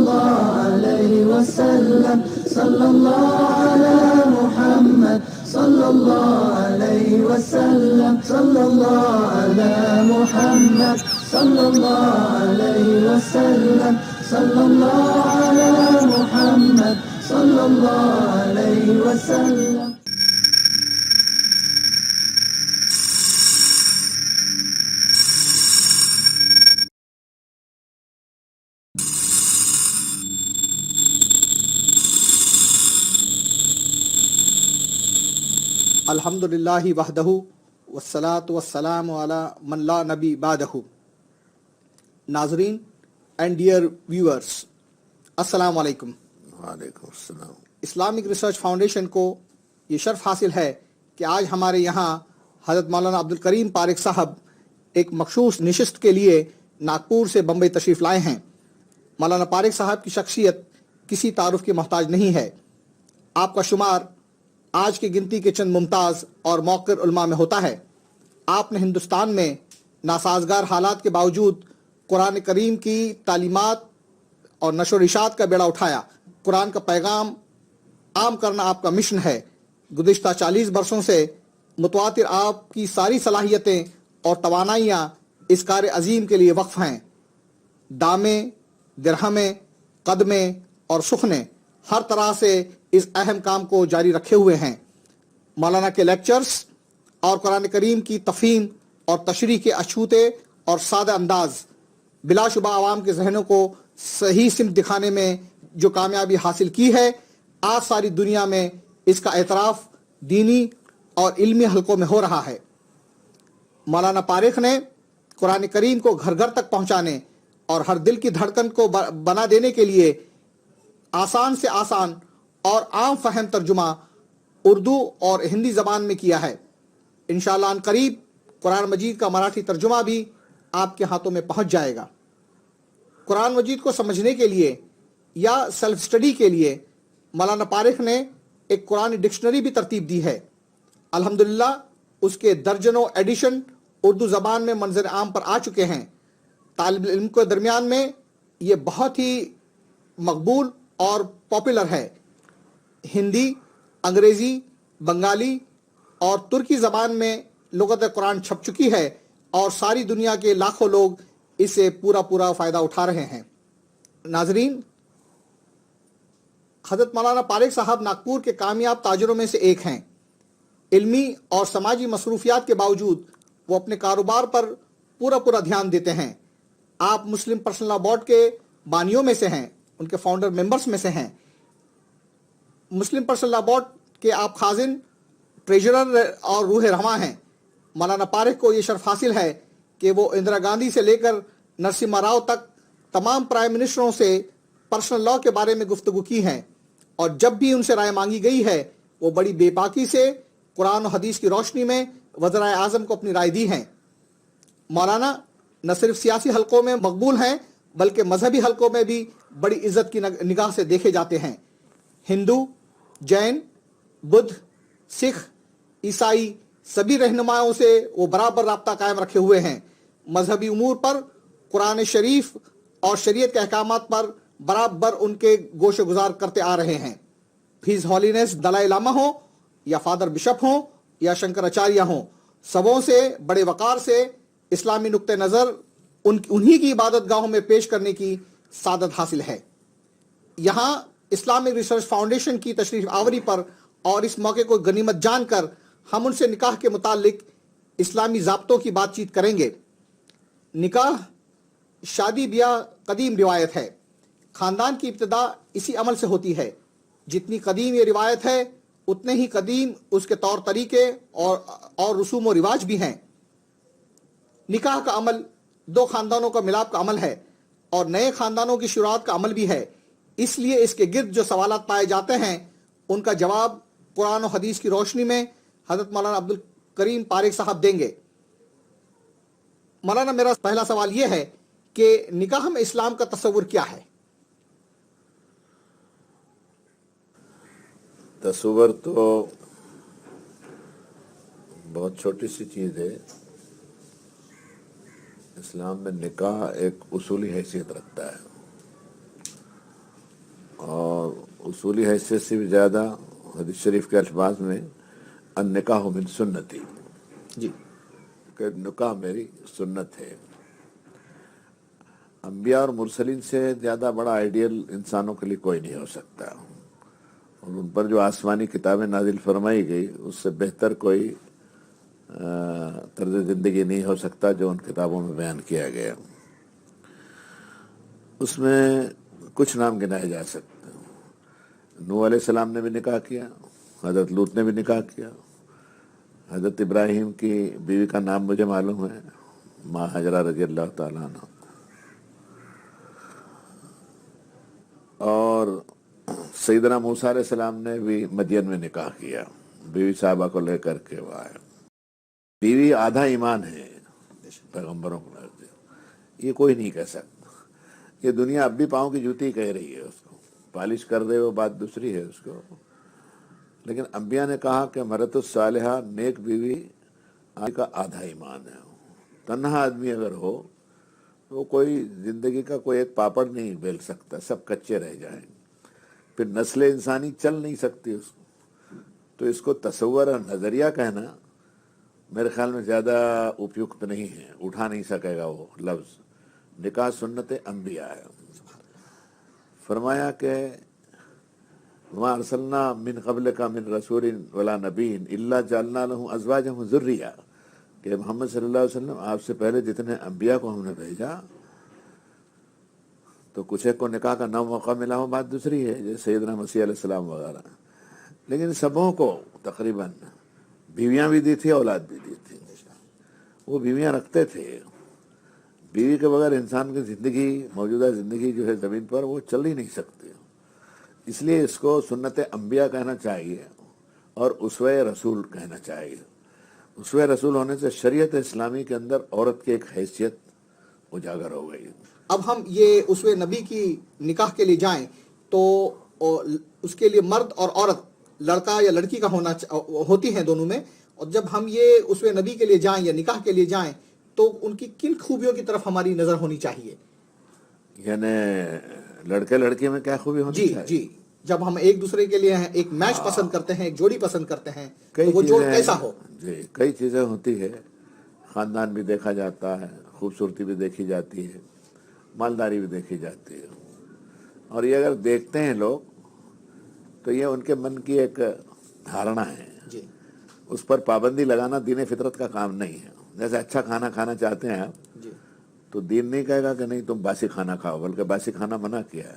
الله عليه وسلم صلى الله على محمد صلى الله عليه وسلم صلى الله على محمد صلى الله عليه وسلم صلى الله على محمد صلى الله عليه وسلم. الحمدللہ وحدہ والصلاة والسلام علی من لا نبی بعدہ. ناظرین اینڈ ڈیئر ویورز، السلام علیکم. وعلیکم السلام. اسلامک ریسرچ فاؤنڈیشن کو یہ شرف حاصل ہے کہ آج ہمارے یہاں حضرت مولانا عبدالکریم پارک صاحب ایک مخصوص نشست کے لیے ناگپور سے بمبئی تشریف لائے ہیں. مولانا پارک صاحب کی شخصیت کسی تعارف کی محتاج نہیں ہے. آپ کا شمار آج کی گنتی کے چند ممتاز اور موقر علماء میں ہوتا ہے. آپ نے ہندوستان میں ناسازگار حالات کے باوجود قرآن کریم کی تعلیمات اور نشر و اشاعت کا بیڑا اٹھایا. قرآن کا پیغام عام کرنا آپ کا مشن ہے. گزشتہ 40 برسوں سے متواتر آپ کی ساری صلاحیتیں اور توانائیاں اس کار عظیم کے لیے وقف ہیں. دامیں، درہمیں، قدمیں اور سخنیں ہر طرح سے اس اہم کام کو جاری رکھے ہوئے ہیں. مولانا کے لیکچرز اور قرآن کریم کی تفہیم اور تشریح کے اچھوتے اور سادہ انداز بلا شبہ عوام کے ذہنوں کو صحیح سمت دکھانے میں جو کامیابی حاصل کی ہے، آج ساری دنیا میں اس کا اعتراف دینی اور علمی حلقوں میں ہو رہا ہے. مولانا پارک نے قرآن کریم کو گھر گھر تک پہنچانے اور ہر دل کی دھڑکن کو بنا دینے کے لیے آسان سے آسان اور عام فہم ترجمہ اردو اور ہندی زبان میں کیا ہے. انشاءاللہ ان قریب قرآن مجید کا مراٹھی ترجمہ بھی آپ کے ہاتھوں میں پہنچ جائے گا. قرآن مجید کو سمجھنے کے لیے یا سیلف سٹڈی کے لیے مولانا پارک نے ایک قرآن ڈکشنری بھی ترتیب دی ہے. الحمدللہ اس کے درجنوں ایڈیشن اردو زبان میں منظر عام پر آ چکے ہیں. طالب علم کے درمیان میں یہ بہت ہی مقبول اور پاپولر ہے. ہندی، انگریزی، بنگالی اور ترکی زبان میں لغت قرآن چھپ چکی ہے اور ساری دنیا کے لاکھوں لوگ اس سے پورا فائدہ اٹھا رہے ہیں. ناظرین، حضرت مولانا پارک صاحب ناگپور کے کامیاب تاجروں میں سے ایک ہیں. علمی اور سماجی مصروفیات کے باوجود وہ اپنے کاروبار پر پورا دھیان دیتے ہیں. آپ مسلم پرسنل لا بورڈ کے بانیوں میں سے ہیں، ان کے فاؤنڈر ممبرز میں سے ہیں. مسلم پرسنل لا بورڈ کے آپ خازن، ٹریجرر اور روح رواں ہیں. مولانا پارک کو یہ شرف حاصل ہے کہ وہ اندرا گاندھی سے لے کر نرسمہا راؤ تک تمام پرائم منسٹروں سے پرسنل لا کے بارے میں گفتگو کی ہیں، اور جب بھی ان سے رائے مانگی گئی ہے وہ بڑی بے باکی سے قرآن و حدیث کی روشنی میں وزرائے اعظم کو اپنی رائے دی ہیں. مولانا نہ صرف سیاسی حلقوں میں مقبول ہیں بلکہ مذہبی حلقوں میں بھی بڑی عزت کی نگاہ سے دیکھے جاتے ہیں. ہندو، جین، بدھ، سکھ، عیسائی سبھی رہنماؤں سے وہ برابر رابطہ قائم رکھے ہوئے ہیں. مذہبی امور پر، قرآن شریف اور شریعت کے احکامات پر برابر ان کے گوش گزار کرتے آ رہے ہیں. ہیز ہالینس دلائی لاما ہوں یا فادر بشپ ہوں یا شنکراچاریہ ہوں، سبوں سے بڑے وقار سے اسلامی نقطہ نظر انہی کی عبادت گاہوں میں پیش کرنے کی سعادت حاصل ہے. یہاں اسلامک ریسرچ فاؤنڈیشن کی تشریف آوری پر اور اس موقع کو غنیمت جان کر ہم ان سے نکاح کے متعلق اسلامی ضابطوں کی بات چیت کریں گے. نکاح شادی بیاہ قدیم روایت ہے. خاندان کی ابتدا اسی عمل سے ہوتی ہے. جتنی قدیم یہ روایت ہے اتنے ہی قدیم اس کے طور طریقے اور رسوم و رواج بھی ہیں. نکاح کا عمل دو خاندانوں کا ملاپ کا عمل ہے اور نئے خاندانوں کی شروعات کا عمل بھی ہے. اس لیے اس کے گرد جو سوالات پائے جاتے ہیں ان کا جواب قرآن و حدیث کی روشنی میں حضرت مولانا عبدالکریم پارک صاحب دیں گے. مولانا، میرا پہلا سوال یہ ہے کہ نکاح میں اسلام کا تصور کیا ہے؟ تصور تو بہت چھوٹی سی چیز ہے. اسلام میں نکاح ایک اصولی حیثیت رکھتا ہے. اصولی حیثیت سے بھی زیادہ حدیث شریف کے الفاظ میں النکاح من سنتی، جی کہ نکاح میری سنت ہے۔ انبیاء اور مرسلین سے زیادہ بڑا آئیڈیل انسانوں کے لیے کوئی نہیں ہو سکتا، اور ان پر جو آسمانی کتابیں نازل فرمائی گئی اس سے بہتر کوئی طرز زندگی نہیں ہو سکتا جو ان کتابوں میں بیان کیا گیا۔ اس میں کچھ نام گنائے جا سکتے ہیں۔ نوح علیہ السلام نے بھی نکاح کیا، حضرت لوط نے بھی نکاح کیا، حضرت ابراہیم کی بیوی کا نام مجھے معلوم ہے، ماں حجرہ رضی اللہ تعالیٰ عنہ، اور سیدنا موسیٰ علیہ السلام نے بھی مدین میں نکاح کیا، بیوی صاحبہ کو لے کر کے وہ آئے۔ بیوی آدھا ایمان ہے پیغمبروں کو، یہ کوئی نہیں کہہ سکتا۔ یہ دنیا اب بھی پاؤں کی جوتی کہہ رہی ہے، اس کو پالش کر دے وہ بات دوسری ہے اس کو، لیکن انبیاء نے کہا کہ مرۃ الصالحہ نیک بیوی آدمی کا آدھا ایمان ہے۔ تنہا آدمی اگر ہو تو کوئی زندگی کا کوئی ایک پاپڑ نہیں بیل سکتا، سب کچے رہ جائیں، پھر نسل انسانی چل نہیں سکتی اس کو۔ تو اس کو تصور اور نظریہ کہنا میرے خیال میں زیادہ اپیکت نہیں ہے، اٹھا نہیں سکے گا وہ لفظ۔ نکاح سنت انبیاء ہے۔ فرمایا کہ وَمَا أَرْسَلْنَا مِنْ قَبْلِكَ مِنْ رَسُولٍ وَلَا نَبِيٍّ إِلَّا جَعَلْنَا لَهُ أَزْوَاجًا وَذُرِّيَّةً، کہ محمد صلی اللہ علیہ وسلم آپ سے پہلے جتنے انبیاء کو ہم نے بھیجا تو کچھ ایک کو نکاح کا نو موقع ملا ہو، بات دوسری ہے، جیسے سیدنا مسیح علیہ السلام وغیرہ، لیکن سبوں کو تقریباً بیویاں بھی دی تھی، اولاد بھی دی تھی۔ وہ بیویاں رکھتے تھے۔ بیوی کے بغیر انسان کی زندگی، موجودہ زندگی جو ہے زمین پر، وہ چل ہی نہیں سکتی۔ اس لیے اس کو سنت انبیاء کہنا چاہیے اور اسوہ رسول کہنا چاہیے۔ اسوہ رسول ہونے سے شریعت اسلامی کے اندر عورت کی ایک حیثیت اجاگر ہو گئی۔ اب ہم یہ اسوہ نبی کی نکاح کے لیے جائیں تو اس کے لیے مرد اور عورت، لڑکا یا لڑکی کا ہوتی ہیں دونوں میں، اور جب ہم یہ اسوہ نبی کے لیے جائیں یا نکاح کے لیے جائیں تو ان کی کن خوبیوں کی طرف ہماری نظر ہونی چاہیے؟ یعنی لڑکے لڑکی میں کیا خوبی ہونی چاہیے؟ جی جب ہم ایک دوسرے کے لیے ایک میچ پسند کرتے ہیں، ایک جوڑی پسند کرتے ہیں، تو کئی وہ جوڑ چیزیں کیسا ہو؟ جی کئی چیزیں ہوتی ہے، خاندان بھی دیکھا جاتا ہے، خوبصورتی بھی دیکھی جاتی ہے، مالداری بھی دیکھی جاتی ہے، اور یہ اگر دیکھتے ہیں لوگ تو یہ ان کے من کی ایک دھارنا ہے، جی اس پر پابندی لگانا دین فطرت کا کام نہیں ہے۔ جیسے اچھا کھانا کھانا چاہتے ہیں آپ جی تو دین نہیں کہے گا کہ نہیں تم باسی کھانا کھاؤ، بلکہ باسی کھانا منع کیا ہے۔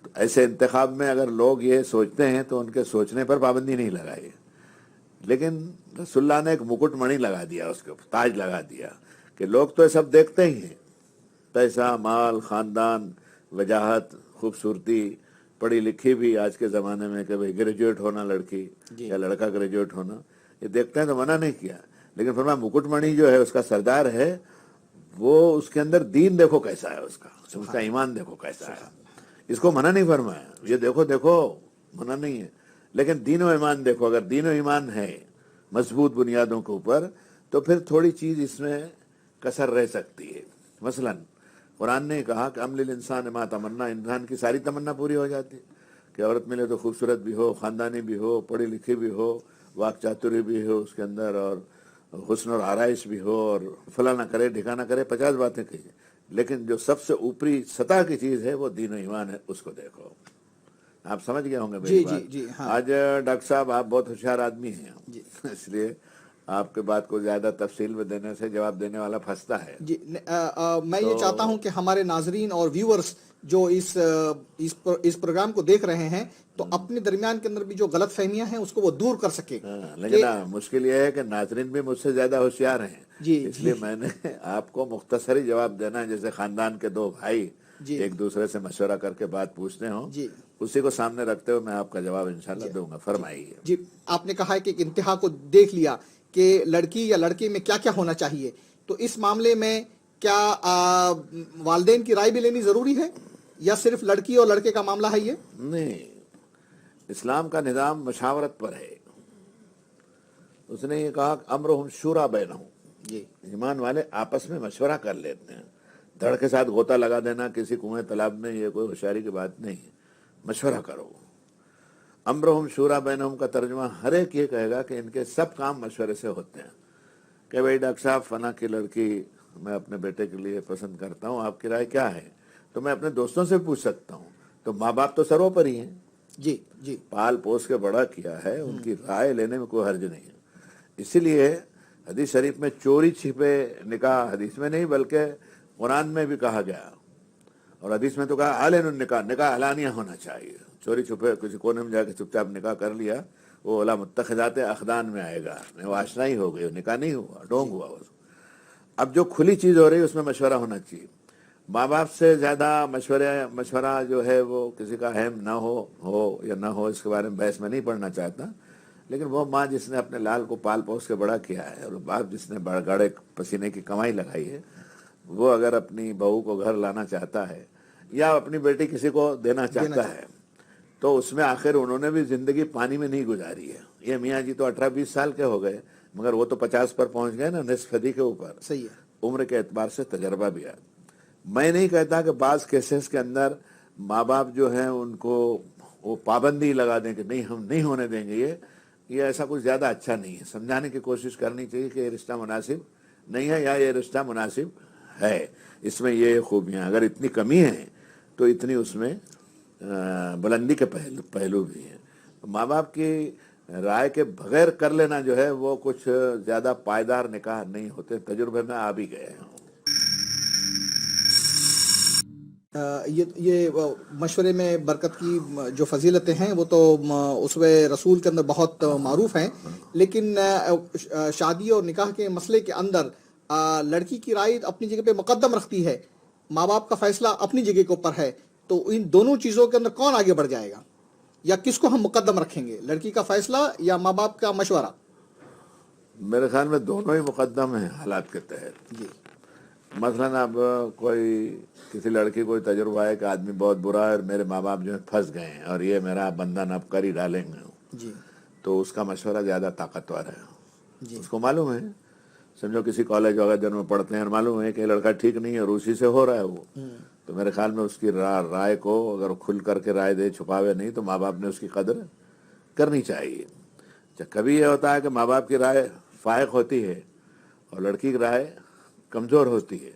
تو ایسے انتخاب میں اگر لوگ یہ سوچتے ہیں تو ان کے سوچنے پر پابندی نہیں لگائی، لیکن رسول اللہ نے ایک مکٹ منی لگا دیا، اس کے تاج لگا دیا کہ لوگ تو یہ سب دیکھتے ہی ہیں، پیسہ، مال، خاندان، وجاہت، خوبصورتی، پڑھی لکھی بھی آج کے زمانے میں کہ بھئی گریجویٹ ہونا لڑکی یا لڑکا گریجویٹ ہونا، یہ دیکھتے ہیں تو منع نہیں کیا، لیکن فرمایا مکٹ منی جو ہے اس کا سردار ہے، وہ اس کے اندر دین دیکھو کیسا ہے، اس کا ایمان دیکھو کیسا ہے۔ اس کو منع نہیں فرمایا، یہ دیکھو منع نہیں ہے، لیکن دین و ایمان دیکھو۔ اگر دین و ایمان ہے مضبوط بنیادوں کے اوپر تو پھر تھوڑی چیز اس میں کسر رہ سکتی ہے۔ مثلا قرآن نے کہا کہ ام للانسان ما تمنا، انسان کی ساری تمنا پوری ہو جاتی کہ عورت ملے تو خوبصورت بھی ہو، خاندانی بھی ہو، پڑھی لکھی بھی ہو، واک چاتری بھی ہو اس کے اندر، اور حسن اور آرائش بھی ہو، اور فلاں نہ کرے ڈھکا نہ کرے، 50 باتیں کہی، لیکن جو سب سے اوپری سطح کی چیز ہے وہ دین و ایمان ہے، اس کو دیکھو۔ آپ سمجھ گئے ہوں گے میری بات۔ جی ہاں۔ آج ڈاکٹر صاحب آپ بہت ہوشیار آدمی ہیں، اس لیے آپ کے بات کو زیادہ تفصیل میں دینے سے جواب دینے والا پھنستا ہے۔ جی میں یہ چاہتا ہوں کہ ہمارے ناظرین اور ویورز جو اس پروگرام کو دیکھ رہے ہیں تو اپنے درمیان کے اندر بھی جو غلط فہمیاں ہیں اس کو وہ دور کر سکیں۔ لیکن مشکل یہ ہے کہ ناظرین بھی مجھ سے زیادہ ہوشیار ہیں، اس لیے میں نے آپ کو مختصری جواب دینا ہے، جیسے خاندان کے دو بھائی ایک دوسرے سے مشورہ کر کے بات پوچھتے ہوں، اسی کو سامنے رکھتے ہوئے میں آپ کا جواب انشاءاللہ دوں گا۔ فرمائیے۔ جی آپ نے کہا ہے کہ ایک انتہا کو دیکھ لیا کہ لڑکی یا لڑکے میں کیا کیا ہونا چاہیے، تو اس معاملے میں کیا والدین کی رائے بھی لینی ضروری ہے یا صرف لڑکی اور لڑکے کا معاملہ ہے؟ یہ نہیں، اسلام کا نظام مشاورت پر ہے۔ اس نے یہ کہا کہ امرہم شورا بینہم، ایمان والے آپس میں مشورہ کر لیتے ہیں۔ دھڑ کے ساتھ غوطہ لگا دینا کسی کنویں تالاب میں یہ کوئی ہوشیاری کی بات نہیں ہے۔ مشورہ کرو. امرہم شورا بینہم کا ترجمہ ہر ایک یہ کہے گا کہ ان کے سب کام مشورے سے ہوتے ہیں. کہ بھائی ڈاکٹر صاحب فلاں کی لڑکی میں اپنے بیٹے کے لیے پسند کرتا ہوں, آپ کی رائے کیا ہے؟ تو میں اپنے دوستوں سے پوچھ سکتا ہوں. تو ماں باپ تو سروپری ہیں, جی جی, پال پوس کے بڑا کیا ہے, ان کی رائے لینے میں کوئی حرج نہیں ہے. اسی لیے حدیث شریف میں چوری چھپے نکاح, حدیث میں نہیں بلکہ قرآن میں بھی کہا گیا, اور حدیث میں تو کہا اعلن النکاح, نکاح اعلانیہ ہونا چاہیے. چوری چھپے کسی کونے میں جا کے چپ چاپ نکاح کر لیا, وہ اولا متخذات اخدان میں آئے گا, وہ آشنائی ہو گئی, نکاح نہیں ہوا, ڈھونگ ہوا. اب جو کھلی چیز ہو رہی ہے اس میں مشورہ ہونا چاہیے. ماں باپ سے زیادہ مشورہ جو ہے وہ کسی کا اہم نہ ہو یا نہ ہو, اس کے بارے میں بحث میں نہیں پڑھنا چاہتا. لیکن وہ ماں جس نے اپنے لال کو پال پوس کے بڑا کیا ہے, اور باپ جس نے گاڑے پسینے کی کمائی لگائی ہے, وہ اگر اپنی بہو کو گھر لانا چاہتا ہے یا اپنی بیٹی کسی کو دینا چاہتا ہے, تو اس میں آخر انہوں نے بھی زندگی پانی میں نہیں گزاری ہے. یہ میاں جی تو 18-20 سال کے ہو گئے, مگر وہ تو 50 پر پہنچ گئے نا, نصف صدی کے اوپر. صحیح ہے. عمر کے اعتبار سے تجربہ بھی ہے. میں نہیں کہتا کہ بعض کیسز کے اندر ماں باپ جو ہیں ان کو وہ پابندی لگا دیں کہ نہیں ہم نہیں ہونے دیں گے, یہ ایسا کچھ زیادہ اچھا نہیں ہے. سمجھانے کی کوشش کرنی چاہیے کہ یہ رشتہ مناسب نہیں ہے یا یہ رشتہ مناسب ہے, اس میں یہ خوبیاں, اگر اتنی کمی ہیں تو اتنی اس میں بلندی کے پہلو بھی ہیں. ماں باپ کی رائے کے بغیر کر لینا جو ہے وہ کچھ زیادہ پائیدار نکاح نہیں ہوتے, تجربے میں آ بھی گئے ہیں. یہ مشورے میں برکت کی جو فضیلتیں ہیں وہ تو اسوہ رسول کے اندر بہت معروف ہیں, لیکن شادی اور نکاح کے مسئلے کے اندر لڑکی کی رائے اپنی جگہ پہ مقدم رکھتی ہے, ماں باپ کا فیصلہ اپنی جگہ کے اوپر ہے. تو ان دونوں چیزوں کے اندر کون آگے بڑھ جائے گا, یا کس کو ہم مقدم رکھیں گے, لڑکی کا فیصلہ یا ماں باپ کا مشورہ؟ میرے خیال میں دونوں ہی مقدم ہیں حالات کے تحت. جی. مثلاً اب کسی لڑکی کو تجربہ ہے کہ آدمی بہت برا ہے اور میرے ماں باپ جو ہے پھنس گئے ہیں اور یہ میرا بندھن اب کر ہی ڈالیں گے, جی. تو اس کا مشورہ زیادہ طاقتور ہے. جی. اس کو معلوم ہے, سمجھو کسی کالج وغیرہ میں پڑھتے ہیں اور معلوم ہے کہ یہ لڑکا ٹھیک نہیں ہے اور اسی سے ہو رہا ہے وہ, تو میرے خیال میں اس کی رائے کو اگر کھل کر کے رائے دے, چھپاوے نہیں, تو ماں باپ نے اس کی قدر کرنی چاہیے. کبھی یہ ہوتا ہے کہ ماں باپ کی رائے فائق ہوتی ہے اور لڑکی کی رائے کمزور ہوتی ہے.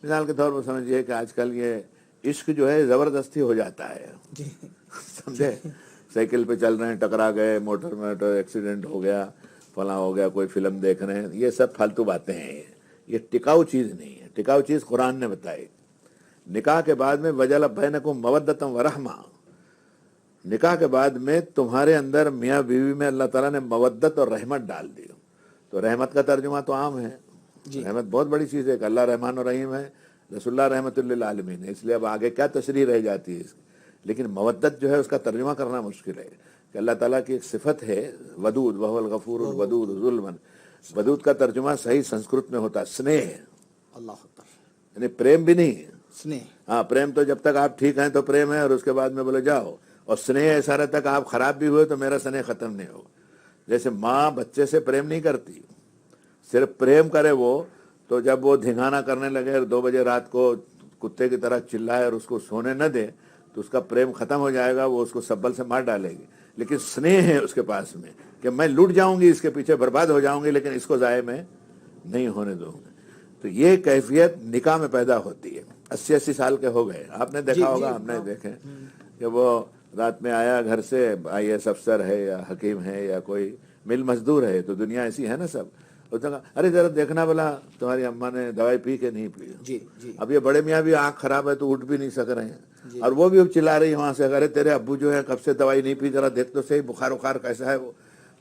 مثال کے طور پر سمجھیے کہ آج کل یہ عشق جو ہے زبردستی ہو جاتا ہے, سمجھے, سائیکل پہ چل رہے ہیں, ٹکرا گئے, موٹر ایکسیڈنٹ ہو گیا, فلاں ہو گیا, کوئی فلم دیکھ رہے ہیں, یہ سب فالتو باتیں ہیں. یہ ٹکاؤ چیز نہیں ہے. ٹکاؤ چیز قرآن نے بتائی. نکاح کے بعد میں وجل بینکم مودۃ ورحمہ, نکاح کے بعد میں تمہارے اندر میاں بیوی میں اللہ تعالیٰ نے مودت اور رحمت ڈال دی. تو رحمت کا ترجمہ تو عام ہے, رحمت بہت بڑی چیز ہے کہ اللہ رحمان و رحیم ہے, رسول اللہ رحمت للعالمین ہے, اس لیے اب آگے کیا تشریح رہ جاتی ہے. لیکن مودت جو ہے اس کا ترجمہ کرنا مشکل ہے کہ اللہ تعالیٰ کی ایک صفت ہے ودود, وهو الغفور الودود ظلما. ودود کا ترجمہ صحیح سنسکرت میں ہوتا سنیہ, اللہ اکبر, یعنی پریم بھی نہیں, سنیہ. ہاں پریم تو جب تک آپ ٹھیک ہیں تو پریم ہے, اور اس کے بعد میں بولے جاؤ, اور سنیہ ایسا رہتا کہ آپ خراب بھی ہوئے تو میرا سنیہ ختم نہیں ہوگا. جیسے ماں بچے سے پریم نہیں کرتی, صرف پریم کرے وہ تو جب وہ دھنگانا کرنے لگے اور 2 بجے رات کو کتے کی طرح چلائے اور اس کو سونے نہ دے تو اس کا پریم ختم ہو جائے گا, وہ اس کو سبل سے مار ڈالے گی. لیکن سنیہ ہے اس کے پاس میں کہ میں لٹ جاؤں گی, اس کے پیچھے برباد ہو جاؤں گی, لیکن اس کو ضائع میں نہیں ہونے دوں گی. تو یہ کیفیت نکاح میں پیدا ہوتی ہے. 80 سال کے ہو گئے, آپ نے دیکھا ہوگا, ہم نے دیکھے کہ وہ رات میں آیا گھر سے, IAS افسر ہے یا حکیم ہے یا کوئی مل مزدور ہے, تو دنیا ایسی ہے نا سب, ارے ذرا دیکھنا بلا تمہاری اماں نے دوائی پی کہ نہیں پی. جی. جی. اب یہ بڑے میاں بھی آنکھ خراب ہے تو اٹھ بھی نہیں سک رہے ہیں, اور وہ بھی اب چلا رہی ہے وہاں سے, ارے تیرے ابو جو ہے کب سے دوائی نہیں پی, ذرا دیکھ تو صحیح بخار کیسا ہے وہ.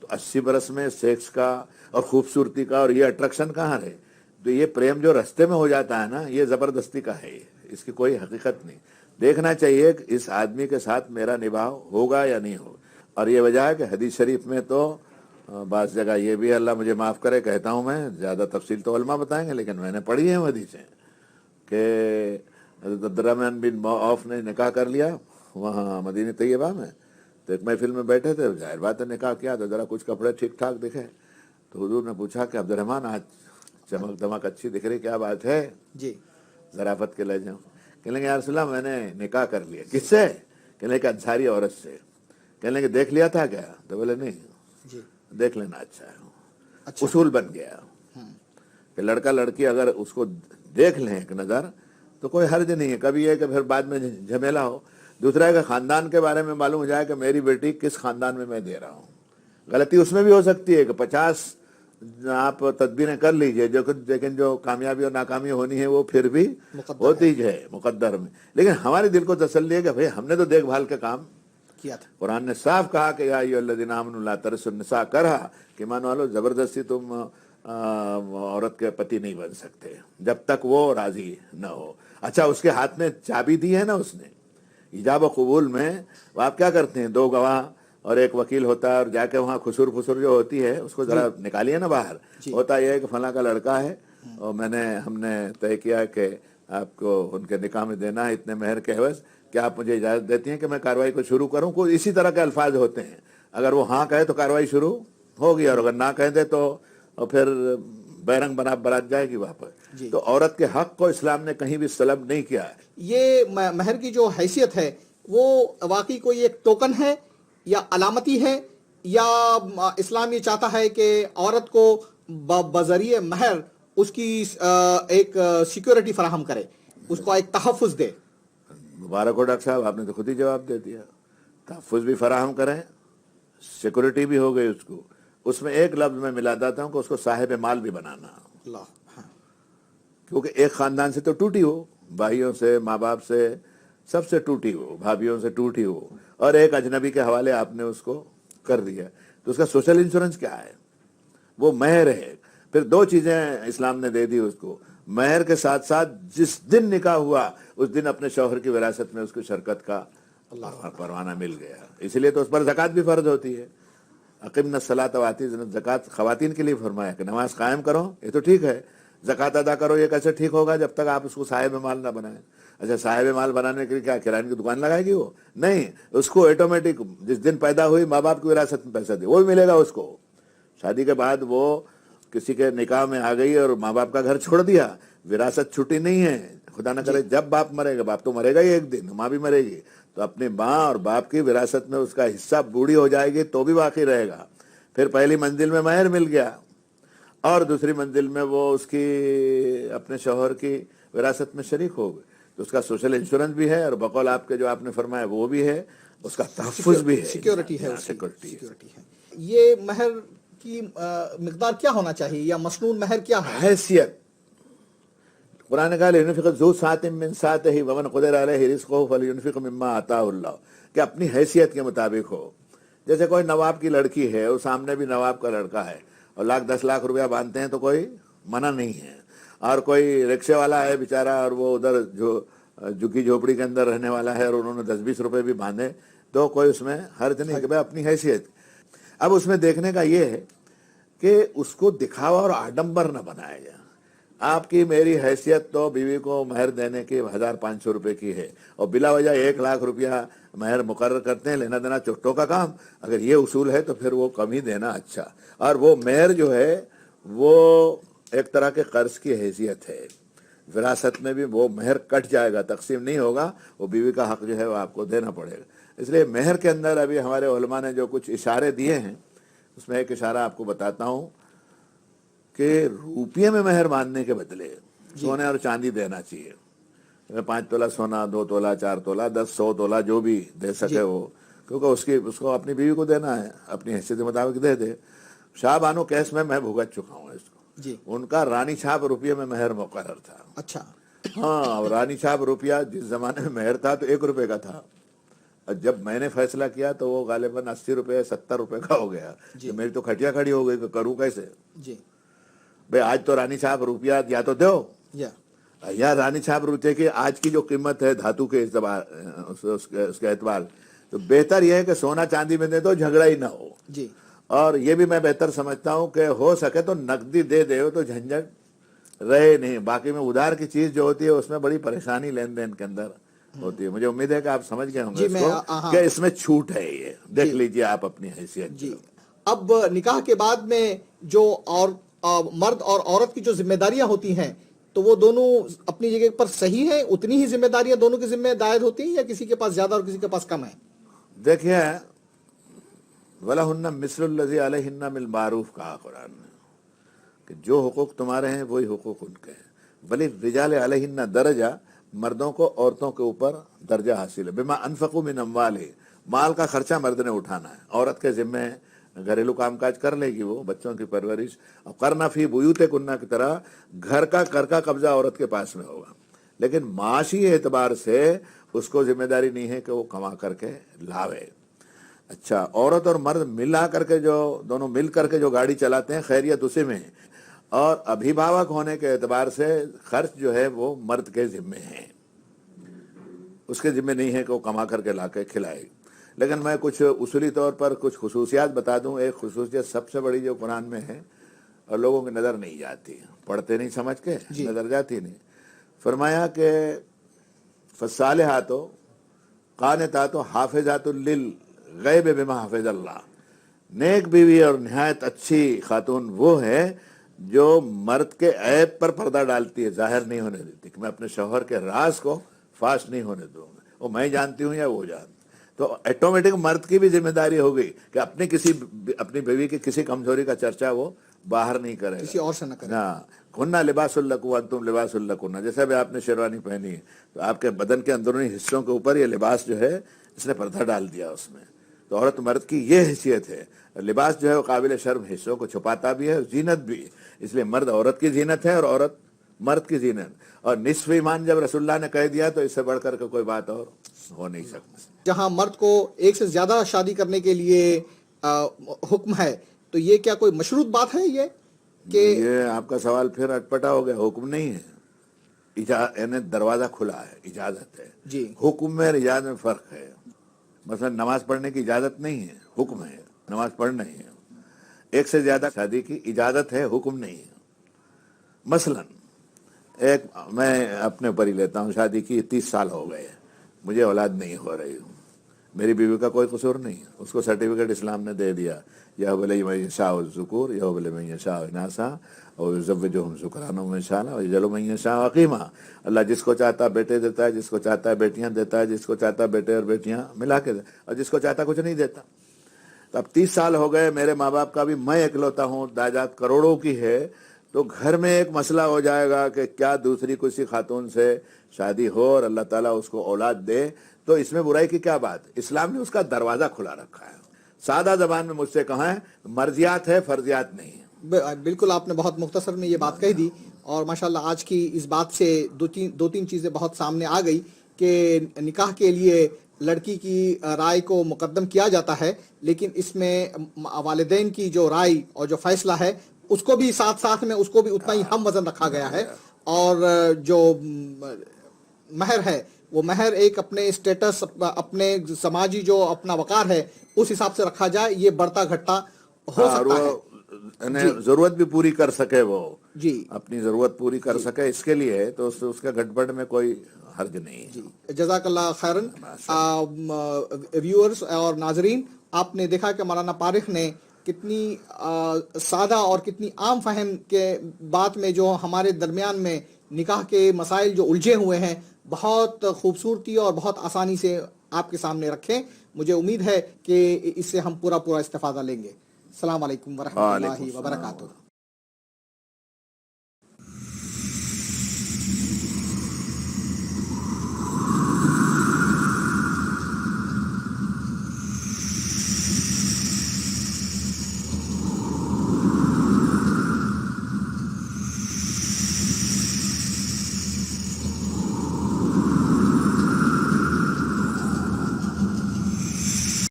تو 80 برس میں سیکس کا اور خوبصورتی کا اور یہ اٹریکشن کہاں رہے. تو یہ پریم جو رستے میں ہو جاتا ہے نا, یہ زبردستی کا ہے, اس کی کوئی حقیقت نہیں. دیکھنا چاہیے کہ اس آدمی کے ساتھ میرا نباہ ہوگا یا نہیں ہوگا. اور یہ وجہ ہے کہ حدیث شریف میں تو بعض جگہ یہ بھی, اللہ مجھے معاف کرے کہتا ہوں میں, زیادہ تفصیل تو علماء بتائیں گے, لیکن میں نے پڑھی ہیں حدیثیں کہ حضرت عبدالرحمن بن عوف نے نکاح کر لیا وہاں مدینہ طیبہ میں. تو ایک محفل میں بیٹھے تھے, ظاہر بات ہے نکاح کیا تو ذرا کچھ کپڑے ٹھیک ٹھاک دکھے. تو حضور نے پوچھا کہ عبدالرحمن آج چمک دمک اچھی دکھ رہی, کیا بات ہے؟ جی. ظرافت کے لہجے میں کہنے لگے یا رسول اللہ میں نے نکاح کر لیا. کس سے؟ کہنے لگے کہ انصاری عورت سے، کہنے لگے دیکھ لیا تھا کیا؟ تو بولے نہیں، جی دیکھ لینا اچھا ہے۔ اچھا اصول بن گیا کہ لڑکا لڑکی اگر اس کو دیکھ لیں ایک نظر تو کوئی حرج نہیں ہے، کبھی یہ کہ پھر بعد میں جھمیلا ہو۔ دوسرا ہے کہ خاندان کے بارے میں معلوم ہو جائے کہ میری بیٹی کس خاندان میں دے رہا ہوں۔ غلطی اس میں بھی ہو سکتی ہے کہ 50 آپ تدبیریں کر لیجئے، لیکن جو کامیابی اور ناکامی ہونی ہے وہ پھر بھی مقدر ہوتی ہے مقدر میں۔ لیکن ہمارے دل کو تسلی ہے کہ بھئی ہم نے تو دیکھ بھال کے کام کیا تھا۔ قرآن نے صاف کہا کہ یا ایھا الذین آمنوا لا ترثوا النساء کرہا، کہ ایمان والو زبردستی تم عورت کے پتی نہیں بن سکتے جب تک وہ راضی نہ ہو۔ اچھا اس کے ہاتھ میں چابی دی ہے نا اس نے ایجاب و قبول میں، وہ آپ کیا کرتے ہیں؟ 2 گواہ اور 1 وکیل ہوتا ہے، اور جا کے وہاں خسور پھسور جو ہوتی ہے اس کو ذرا نکالیے نا باہر۔ ہوتا یہ ہے کہ فلاں کا لڑکا ہے اور ہم نے طے کیا کہ آپ کو ان کے نکاح میں دینا ہے اتنے مہر کے عوض، کیا آپ مجھے اجازت دیتی ہیں کہ میں کارروائی کو شروع کروں؟ کوئی اسی طرح کے الفاظ ہوتے ہیں۔ اگر وہ ہاں کہے تو کارروائی شروع ہوگی، اور اگر نہ کہہ دے تو پھر بیرنگ بنا برات جائے گی واپس۔ تو عورت کے حق کو اسلام نے کہیں بھی سلب نہیں کیا ہے۔ یہ مہر کی جو حیثیت ہے وہ واقعی کوئی ایک ٹوکن ہے یا علامتی ہے، یا اسلام یہ چاہتا ہے کہ عورت کو بذریعہ مہر اس کی ایک سیکیورٹی فراہم کرے، اس کو ایک تحفظ دے؟ مبارک ہو ڈاکٹر صاحب، آپ نے تو خود ہی جواب دے دیا۔ تحفظ بھی فراہم کریں، سیکورٹی بھی ہو گئی اس کو۔ اس میں ایک لفظ میں ملا دیتا ہوں کہ اس کو صاحب مال بھی بنانا، اللہ ہاں۔ کیونکہ ایک خاندان سے تو ٹوٹی ہو، بھائیوں سے، ماں باپ سے، سب سے ٹوٹی ہو، بھابھیوں سے ٹوٹی ہو، اور ایک اجنبی کے حوالے آپ نے اس کو کر دیا، تو اس کا سوشل انشورنس کیا ہے؟ وہ مہر ہے۔ پھر 2 چیزیں اسلام نے دے دی اس کو، مہر کے ساتھ ساتھ جس دن نکاح ہوا اس دن اپنے شوہر کی وراثت میں اس کو شرکت کا پروانہ مل گیا۔ اس لیے تو اس پر زکوٰۃ بھی فرض ہوتی ہے۔ اقمنا الصلاۃ وآتینا الزکوٰۃ خواتین کے لیے فرمایا کہ نماز قائم کرو، یہ تو ٹھیک ہے، زکوٰۃ ادا کرو، یہ کیسے ٹھیک ہوگا جب تک آپ اس کو صاحب مال نہ بنائیں؟ اچھا صاحب مال بنانے کے لیے کیا کرائے کی دکان لگائے گی؟ وہ نہیں، اس کو آٹومیٹک جس دن پیدا ہوئی ماں باپ کی وراثت میں پیسہ دے وہ بھی ملے گا اس کو۔ شادی کے بعد وہ کسی کے نکاح میں آ گئی اور ماں باپ کا گھر چھوڑ دیا، وراثت چھٹی نہیں ہے، خدا نہ کرے جب باپ مرے گا، باپ تو مرے گا ہی ایک دن، ماں بھی مرے گی، تو اپنی ماں اور باپ کی وراثت میں اس کا حصہ بوڑھی ہو جائے گی تو بھی باقی رہے گا۔ پھر پہلی منزل میں مہر مل گیا اور دوسری منزل میں وہ اس کی اپنے شوہر کی وراثت میں شریک ہو گئے، تو اس کا سوشل انشورنس بھی ہے، اور بقول آپ کے جو آپ نے فرمایا وہ بھی ہے، اس کا تحفظ بھی ہے، سیکیورٹی ہے، سیکورٹی ہے۔ یہ مہر کی مقدار کیا ہونا چاہیے، یا مسنون مہر کیا ہے؟ حیثیت قرآن نے کہا لِيُنْفِقْ ذُو سَعْةٍ مِّن سَعْتِهِ وَمَنْ قُدِرَ عَلَيْهِ رِزْقُهُ فَلْيُنْفِقْ مِمَّا آتَاهُ اللَّهُ، کہ اپنی حیثیت کے مطابق ہو۔ جیسے کوئی نواب کی لڑکی ہے اور سامنے بھی نواب کا لڑکا ہے اور 10 لاکھ روپیہ باندھتے ہیں تو کوئی منع نہیں ہے، اور کوئی رکشے والا ہے بیچارہ اور وہ ادھر جو جھگی جھوپڑی کے اندر رہنے والا ہے اور انہوں نے 10-20 روپے بھی باندھے تو کوئی اس میں حرج نہیں کہ بھائی اپنی حیثیت۔ اب اس میں دیکھنے کا یہ ہے کہ اس کو دکھاوا اور آڈمبر نہ بنایا جائے۔ آپ کی میری حیثیت تو بیوی کو مہر دینے کی 1500 روپے کی ہے اور بلا وجہ 1 لاکھ روپیہ مہر مقرر کرتے ہیں، لینا دینا چٹوں کا کام۔ اگر یہ اصول ہے تو پھر وہ کم ہی دینا اچھا، اور وہ مہر جو ہے وہ ایک طرح کے قرض کی حیثیت ہے، وراثت میں بھی وہ مہر کٹ جائے گا، تقسیم نہیں ہوگا، وہ بیوی کا حق جو ہے وہ آپ کو دینا پڑے گا۔ اس لیے مہر کے اندر ابھی ہمارے علماء نے جو کچھ اشارے دیے ہیں اس میں ایک اشارہ آپ کو بتاتا ہوں کہ روپیے میں مہر باندھنے کے بدلے سونے اور چاندی دینا چاہیے۔ 5 تولہ سونا، 2 تولہ، 4 تولہ، 10، 100 تولہ جو بھی دے سکے وہ، کیونکہ اس کو اپنی بیوی کو دینا ہے، اپنی حیثیت کے مطابق دے دے۔ شاہ بانو کیس میں بھگت چکا ہوں اس کو، ان کا رانی چھاپ روپیے میں مہر مقرر تھا۔ اچھا ہاں، اور رانی چھاپ روپیہ جس زمانے میں مہر تھا تو 1 روپے کا تھا، اور جب میں نے فیصلہ کیا تو وہ غالباً 80 روپے 70 روپے کا ہو گیا۔ میری تو کھٹیا کھڑی ہو گئی کہ کروں کیسے؟ بھئی آج تو رانی چھاپ روپیہ یا تو دو یا رانی چھاپ روپے کی آج کی جو قیمت ہے دھاتو کے اعتبار اس کے اعتبار تو بہتر یہ ہے کہ سونا چاندی میں دے دو، جھگڑا ہی نہ ہو۔ اور یہ بھی میں بہتر سمجھتا ہوں کہ ہو سکے تو نقدی دے دے تو جھنجھٹ رہے نہیں، باقی میں ادھار کی چیز جو ہوتی ہے اس میں بڑی پریشانی لین دین کے اندر ہوتی ہے۔ مجھے امید ہے کہ آپ سمجھ گئے ہوں گے اس کو کہ اس میں چھوٹ ہے، یہ دیکھ لیجئے آپ اپنی حیثیت۔ اب نکاح کے بعد میں جو مرد اور عورت کی جو ذمہ داریاں ہوتی ہیں تو وہ دونوں اپنی جگہ پر صحیح ہیں, اتنی ہی ذمہ داریاں دونوں کی ذمہ دائر ہوتی ہیں, یا کسی کے پاس زیادہ اور کسی کے پاس کم ہے؟ دیکھیے وَلَهُنَّ مِثْلُ الَّذِي عَلَيْهِنَّ بِالْمَعْرُوفِ کہا قرآن نے کہ جو حقوق تمہارے ہیں وہی حقوق ان کے ہیں. وَلِلرِّجَالِ عَلَيْهِنَّ درجہ, مردوں کو عورتوں کے اوپر درجہ حاصل ہے. بِمَا أَنفَقُوا مِنْ أَمْوَالِهِمْ, مال کا خرچہ مرد نے اٹھانا ہے, عورت کے ذمے گھریلو کام کاج کر لے گی, وہ بچوں کی پرورش. اور قرنا فی بیوتکن کی طرح گھر کا قبضہ عورت کے پاس میں ہوگا, لیکن معاشی اعتبار سے اس کو ذمہ داری نہیں ہے کہ وہ کما کر کے لاوے. اچھا, عورت اور مرد ملا کر کے دونوں مل کر کے جو گاڑی چلاتے ہیں خیریت اسی میں ہے, اور ابھیبھاوک ہونے کے اعتبار سے خرچ جو ہے وہ مرد کے ذمے ہیں, اس کے ذمے نہیں ہے کہ وہ کما کر کے لا کے کھلائے. لیکن میں کچھ اصولی طور پر کچھ خصوصیات بتا دوں. ایک خصوصیت سب سے بڑی جو قرآن میں ہے اور لوگوں کی نظر نہیں جاتی, پڑھتے نہیں سمجھ کے نظر جاتی نہیں, فرمایا کہ فالصالحات قانتات حافظات للغیب بما حفظ اللہ, نیک بیوی اور نہایت اچھی خاتون وہ ہے جو مرد کے عیب پر پردہ ڈالتی ہے, ظاہر نہیں ہونے دیتی کہ میں اپنے شوہر کے راز کو فاش نہیں ہونے دوں گا, وہ میں جانتی ہوں یا وہ جانتی. تو ایٹومیٹک مرد کی بھی ذمہ داری ہو گئی کہ اپنی بیوی کی کسی کمزوری کا چرچا وہ باہر نہیں کرے گا, کسی اور سے نہ کرے. ہاں, کننا لباس لکم وانتم لباس لکن, جیسے بھی آپ نے شیروانی پہنی ہے تو آپ کے بدن کے اندرونی حصوں کے اوپر یہ لباس جو ہے اس نے پردہ ڈال دیا اس میں. تو عورت مرد کی یہ حیثیت ہے, لباس جو ہے وہ قابل شرم حصوں کو چھپاتا بھی ہے اور زینت بھی, اس لیے مرد عورت کی زینت ہے اور عورت مرد کی زینت. اور نصف ایمان جب رسول اللہ نے کہہ دیا تو اس سے بڑھ کر کے کوئی بات اور ہو نہیں سکتی. جہاں مرد کو ایک سے زیادہ شادی کرنے کے لیے حکم ہے, تو یہ کیا کوئی مشروط بات ہے یہ کہ یہ آپ کا سوال پھر اٹپٹا ہو گیا. حکم نہیں ہے, یعنی دروازہ کھلا ہے, اجازت ہے. جی, حکم میں اور اجازت میں فرق ہے. مثلا نماز پڑھنے کی اجازت نہیں ہے, حکم ہے, نماز پڑھنا ہی ہے. ایک سے زیادہ شادی کی اجازت ہے, حکم نہیں ہے. مثلا میں اپنے اوپر ہی لیتا ہوں, شادی کی 30 سال ہو گئے, مجھے اولاد نہیں ہو رہی, میری بیوی کا کوئی قصور نہیں, اس کو سرٹیفکیٹ اسلام نے دے دیا, یہب لمن یشاء الذکور یہب لمن یشاء اناثا ویزوجہم ذکرانا وانثا ویجعل من یشاء عقیما. اللہ جس کو چاہتا بیٹے دیتا ہے, جس کو چاہتا ہے بیٹیاں دیتا ہے, جس کو چاہتا ہے بیٹے اور بیٹیاں ملا کے دیتا, اور جس کو چاہتا کچھ نہیں دیتا. تو اب 30 سال ہو گئے, میرے ماں باپ کا بھی میں اکلوتا ہوں, داجات کروڑوں کی ہے, تو گھر میں ایک مسئلہ ہو جائے گا کہ کیا دوسری کسی خاتون سے شادی ہو اور اللہ تعالیٰ اس کو اولاد دے, تو اس میں برائی کی کیا بات؟ اسلام نے اس کا دروازہ کھلا رکھا ہے. سادہ زبان میں مجھ سے کہا ہے, مرضیات ہے, فرضیات نہیں ہے. بالکل آپ نے بہت مختصر میں یہ بات کہہ دی, اور ماشاءاللہ آج کی اس بات سے دو تین چیزیں بہت سامنے آ گئی کہ نکاح کے لیے لڑکی کی رائے کو مقدم کیا جاتا ہے, لیکن اس میں والدین کی جو رائے اور جو فیصلہ ہے اس کو بھی ساتھ میں اس کو بھی اتنا ہی ہم وزن رکھا گیا ہے. اور جو مہر ہے وہ مہر ایک اپنے اسٹیٹس, اپنے سماجی جو اپنا وقار ہے اس حساب سے رکھا جائے, یہ بڑھتا گھٹتا ہو سکتا ہے. ضرورت بھی پوری کر سکے, وہ جی اپنی ضرورت پوری کر سکے, اس کے لیے تو اس کا گھٹ بڑھ میں کوئی حرج نہیں. جی, جزاک اللہ خیرن. ویورز اور ناظرین, آپ نے دیکھا کہ مولانا پارخ نے کتنی سادہ اور کتنی عام فہم کے بات میں جو ہمارے درمیان میں نکاح کے مسائل جو الجھے ہوئے ہیں بہت خوبصورتی اور بہت آسانی سے آپ کے سامنے رکھیں. مجھے امید ہے کہ اس سے ہم پورا استفادہ لیں گے. السلام علیکم ورحمۃ اللہ وبرکاتہ.